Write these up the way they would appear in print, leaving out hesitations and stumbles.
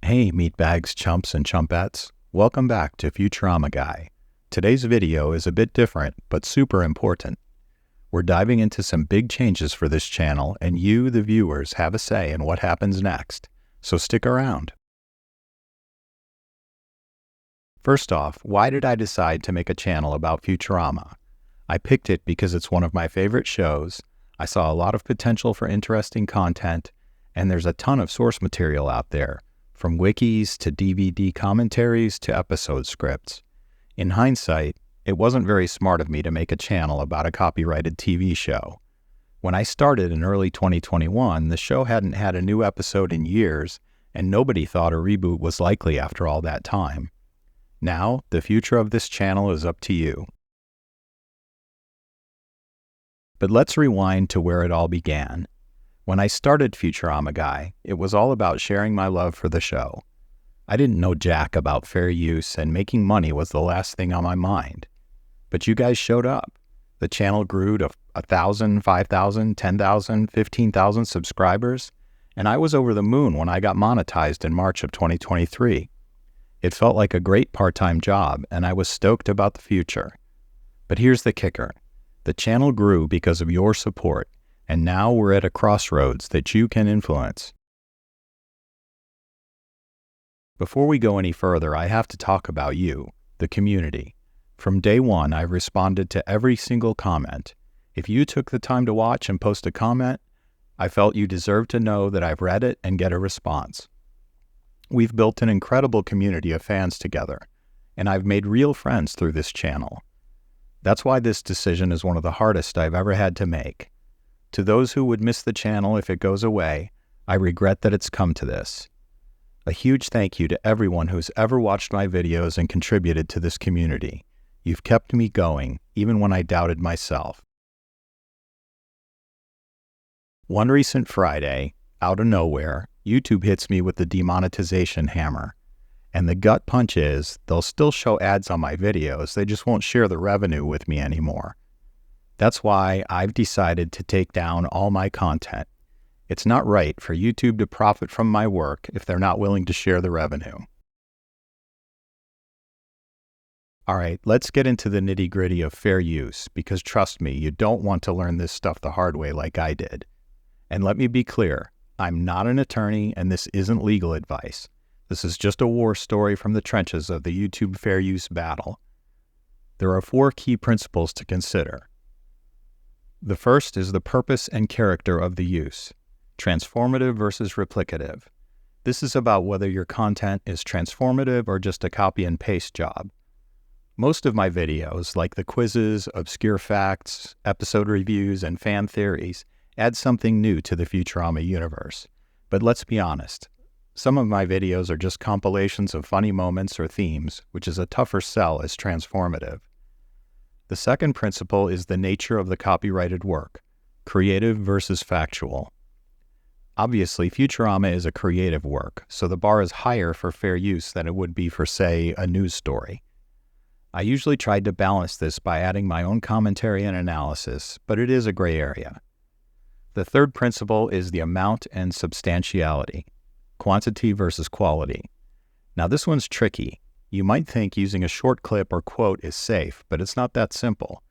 Hey meatbags, chumps, and chumpettes. Welcome back to Futurama Guy. Today's video is a bit different, but super important. We're diving into some big changes for this channel, and you, the viewers, have a say in what happens next. So stick around. First off, why did I decide to make a channel about Futurama? I picked it because it's one of my favorite shows. I saw a lot of potential for interesting content, and there's a ton of source material out there, from wikis to DVD commentaries to episode scripts. In hindsight, it wasn't very smart of me to make a channel about a copyrighted TV show. When I started in early 2021, the show hadn't had a new episode in years, and nobody thought a reboot was likely after all that time. Now, the future of this channel is up to you. But let's rewind to where it all began. When I started Futurama Guy, it was all about sharing my love for the show. I didn't know jack about fair use, and making money was the last thing on my mind. But you guys showed up. The channel grew to 1,000, 5,000, 10,000, 15,000 subscribers, and I was over the moon when I got monetized in March of 2023. It felt like a great part-time job, and I was stoked about the future. But here's the kicker. The channel grew because of your support, and now we're at a crossroads that you can influence. Before we go any further, I have to talk about you, the community. From day one, I've responded to every single comment. If you took the time to watch and post a comment, I felt you deserved to know that I've read it and get a response. We've built an incredible community of fans together, and I've made real friends through this channel. That's why this decision is one of the hardest I've ever had to make. To those who would miss the channel if it goes away, I regret that it's come to this. A huge thank you to everyone who's ever watched my videos and contributed to this community. You've kept me going, even when I doubted myself. One recent Friday, out of nowhere, YouTube hits me with the demonetization hammer. And the gut punch is, they'll still show ads on my videos, they just won't share the revenue with me anymore. That's why I've decided to take down all my content. It's not right for YouTube to profit from my work if they're not willing to share the revenue. Alright, let's get into the nitty-gritty of fair use, because trust me, you don't want to learn this stuff the hard way like I did. And let me be clear, I'm not an attorney and this isn't legal advice. This is just a war story from the trenches of the YouTube fair use battle. There are 4 key principles to consider. The first is the purpose and character of the use. Transformative versus replicative. This is about whether your content is transformative or just a copy and paste job. Most of my videos, like the quizzes, obscure facts, episode reviews, and fan theories, add something new to the Futurama universe. But let's be honest, some of my videos are just compilations of funny moments or themes, which is a tougher sell as transformative. The second principle is the nature of the copyrighted work, creative versus factual. Obviously, Futurama is a creative work, so the bar is higher for fair use than it would be for, say, a news story. I usually tried to balance this by adding my own commentary and analysis, but it is a gray area. The third principle is the amount and substantiality, quantity versus quality. Now this one's tricky. You might think using a short clip or quote is safe, but it's not that simple.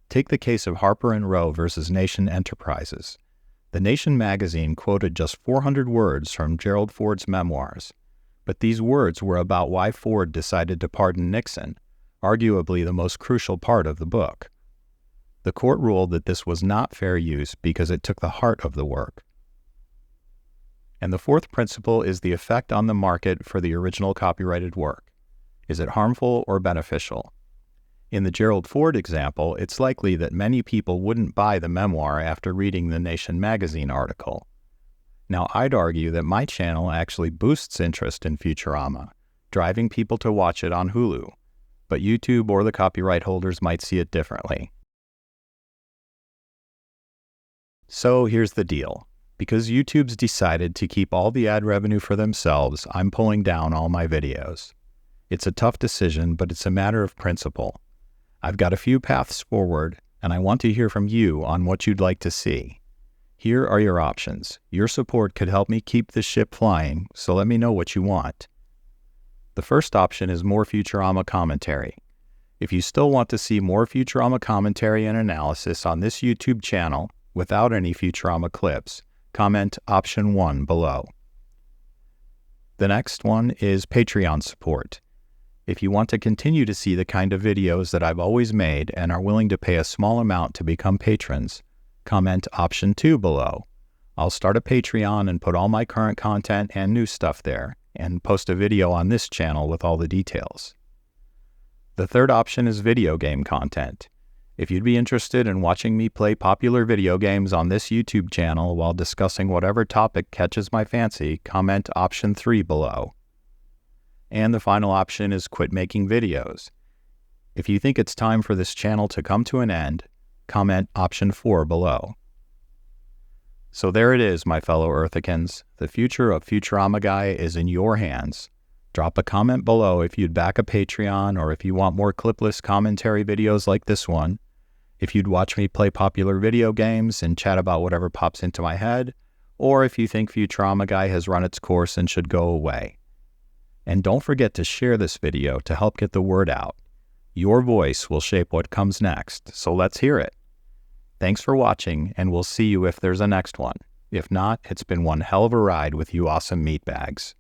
Take the case of Harper & Row versus Nation Enterprises. The Nation magazine quoted just 400 words from Gerald Ford's memoirs, but these words were about why Ford decided to pardon Nixon, arguably the most crucial part of the book. The court ruled that this was not fair use because it took the heart of the work. And the fourth principle is the effect on the market for the original copyrighted work. Is it harmful or beneficial? In the Gerald Ford example, it's likely that many people wouldn't buy the memoir after reading the Nation magazine article. Now, I'd argue that my channel actually boosts interest in Futurama, driving people to watch it on Hulu, but YouTube or the copyright holders might see it differently. So here's the deal. Because YouTube's decided to keep all the ad revenue for themselves, I'm pulling down all my videos. It's a tough decision, but it's a matter of principle. I've got a few paths forward, and I want to hear from you on what you'd like to see. Here are your options. Your support could help me keep this ship flying, so let me know what you want. The first option is More Futurama Commentary. If you still want to see more Futurama commentary and analysis on this YouTube channel without any Futurama clips, comment option 1 below. The next one is Patreon support. If you want to continue to see the kind of videos that I've always made and are willing to pay a small amount to become patrons, comment option 2 below. I'll start a Patreon and put all my current content and new stuff there, and post a video on this channel with all the details. The third option is video game content. If you'd be interested in watching me play popular video games on this YouTube channel while discussing whatever topic catches my fancy, comment option 3 below. And the final option is quit making videos. If you think it's time for this channel to come to an end, comment option 4 below. So there it is, my fellow Earthicans. The future of Futurama Guy is in your hands. Drop a comment below if you'd back a Patreon, or if you want more clipless commentary videos like this one, if you'd watch me play popular video games and chat about whatever pops into my head, or if you think Futurama Guy has run its course and should go away. And don't forget to share this video to help get the word out. Your voice will shape what comes next, so let's hear it. Thanks for watching, and we'll see you if there's a next one. If not, it's been one hell of a ride with you awesome meatbags.